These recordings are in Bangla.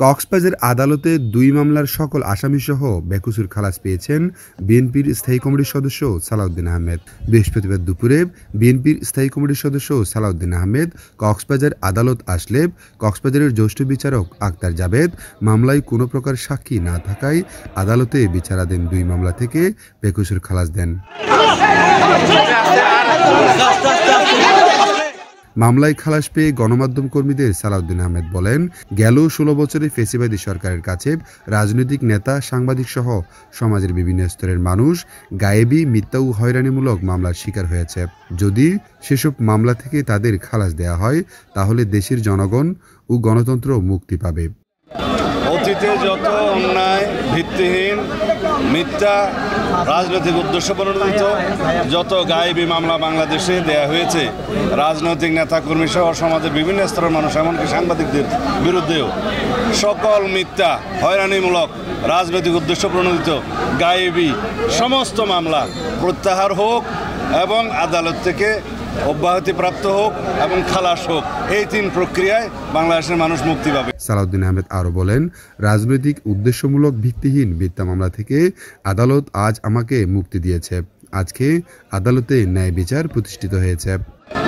কক্সবাজার আদালতে ২ মামলার সকল আসামিসহ বেকসুর খালাস পেয়েছেন বিএনপির স্থায়ী কমিটির সদস্য সালাউদ্দিন আহমেদ। বৃহস্পতিবার দুপুরে বিএনপির স্থায়ী কমিটির সদস্য সালাউদ্দিন আহমেদ কক্সবাজার আদালত আসলে কক্সবাজারের জ্যেষ্ঠ বিচারক আক্তার জাবেদ মামলায় কোনো প্রকার সাক্ষী না থাকায় আদালতে বিচারাধীন ২ মামলা থেকে বেকসুর খালাস দেন। মামলায় খালাস পেয়ে গণমাধ্যম কর্মীদের সালাউদ্দিন আহমেদ বলেন, গেল ১৬ বছরে ফেসিবাদী সরকারের কাছে রাজনৈতিক নেতা, সাংবাদিক সহ সমাজের বিভিন্ন স্তরের মানুষ গায়েবী, মিথ্যা ও হয়রানিমূলক মামলার শিকার হয়েছে। যদি সেসব মামলা থেকে তাদের খালাস দেওয়া হয় তাহলে দেশের জনগণ ও গণতন্ত্র মুক্তি পাবে। অতীতে যত অন্যায়, ভিত্তিহীন, মিথ্যা, রাজনৈতিক উদ্দেশ্য প্রণোদিত যত গায়েবী মামলা বাংলাদেশে দেয়া হয়েছে, রাজনৈতিক নেতাকর্মী সহ সমাজের বিভিন্ন স্তরের মানুষ এমনকি সাংবাদিকদের বিরুদ্ধেও সকল মিথ্যা, হয়রানিমূলক, রাজনৈতিক উদ্দেশ্য প্রণোদিত গায়েবী সমস্ত মামলা প্রত্যাহার হোক এবং আদালত থেকে অব্যাহতিপ্রাপ্ত হোক এবং খালাস হোক, এই ৩ প্রক্রিয়ায় বাংলাদেশের মানুষ মুক্তি পাবে। সালাউদ্দিন আহমেদ আরও বলেন, রাজনৈতিক উদ্দেশ্যমূলক ভিত্তিহীন মিথ্যা মামলা থেকে আদালত আজ আমাকে মুক্তি দিয়েছে। আজকে আদালতে ন্যায় বিচার প্রতিষ্ঠিত হয়েছে।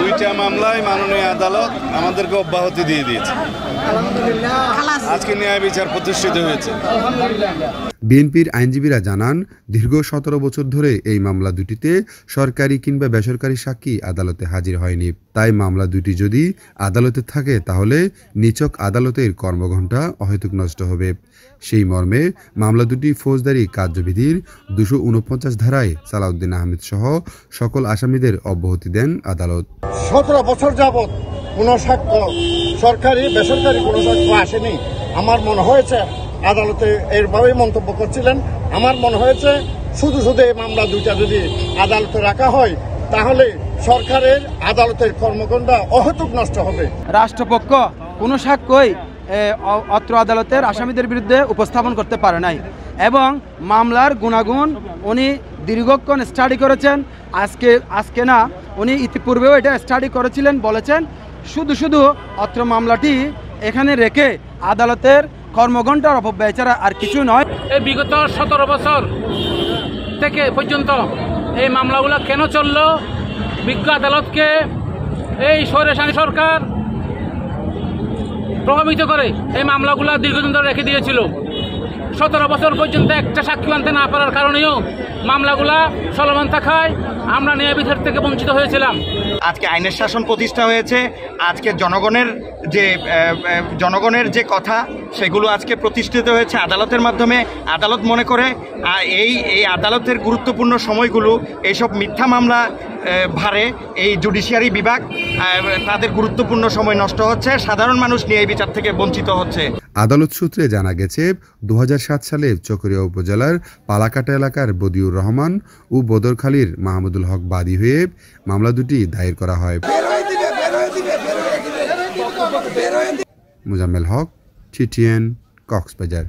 ২টা মামলায় মাননীয় আদালত আমাদেরকে অব্যাহতি দিয়ে দিয়েছে। আজকে ন্যায় বিচার প্রতিষ্ঠিত হয়েছে। বিএনপির আইনজীবীরা জানান, দীর্ঘ ১৭ বছর ধরে এই মামলা দুটিতে সরকারি কিংবা বেসরকারি সাক্ষী আদালতে হাজির হয়নি। তাই মামলা দুটি যদি আদালতে থাকে তাহলে নিছক আদালতের কর্মঘণ্টা অহেতুক নষ্ট হবে। সেই মর্মে মামলা দুটি ফৌজদারি কার্যবিধির ২৪৯ ধারায় সালাউদ্দিন আহমেদ সহ সকল আসামিদের অব্যাহতি দেন আদালত। ১৭ বছর যাবৎ কোনো সাক্ষ্য, সরকারি বেসরকারি কোনো সাক্ষ্য আসেনি। আমার মনে হয়েছে আদালতে এরভাবেই মন্তব্য করছিলেন, আমার মনে হয়েছে শুধু এই মামলা দুইটা যদি আদালতে রাখা হয় তাহলে সরকারের আদালতের কর্মকাণ্ড অহেতুক নষ্ট হবে। রাষ্ট্রপক্ষ কোনো সাক্ষ্যই অত্র আদালতের আসামিদের বিরুদ্ধে উপস্থাপন করতে পারে নাই এবং মামলার গুণাগুণ উনি দীর্ঘক্ষণ স্টাডি করেছেন। আজকে না, উনি ইতিপূর্বেও এটা স্টাডি করেছিলেন, বলেছেন শুধু অত্র মামলাটি এখানে রেখে আদালতের কর্মঘণ্টার অপব্যয় ছাড়া আর কিছু নয়। এই বিগত ১৭ বছর থেকে পর্যন্ত এই মামলাগুলো কেন চলল? বিজ্ঞ আদালতকে এই স্বৈরাচারী সরকার প্রভাবিত করে এই মামলাগুলো দীর্ঘদিন ধরে রেখে দিয়েছিল। ১৭ বছর পর্যন্ত একটা সাক্ষী আনতে না পারার কারণেও মামলাগুলা চলমান থাকায় আমরা ন্যায় বিচার থেকে বঞ্চিত হয়েছিলাম। আজকে আইনের শাসন প্রতিষ্ঠা হয়েছে। আজকে জনগণের যে কথা সেগুলো আজকে প্রতিষ্ঠিত হয়েছে আদালতের মাধ্যমে। আদালত মনে করে এই আদালতের গুরুত্বপূর্ণ সময়গুলো এইসব মিথ্যা মামলা ভারে এই জুডিশিয়ারি বিভাগ তাদের গুরুত্বপূর্ণ সময় নষ্ট হচ্ছে, সাধারণ মানুষ ন্যায় বিচার থেকে বঞ্চিত হচ্ছে। আদালত সূত্রে জানা গেছে, ২০০৭ সালে চকরিয়া উপজেলার পালাকাটা এলাকার বদিউর রহমান ও বদরখালীর মাহমুদুল হক বাদী হয়ে মামলা দুটি দায়ের করা হয়। মুজাম্মেল হক, TTN, কক্সবাজার।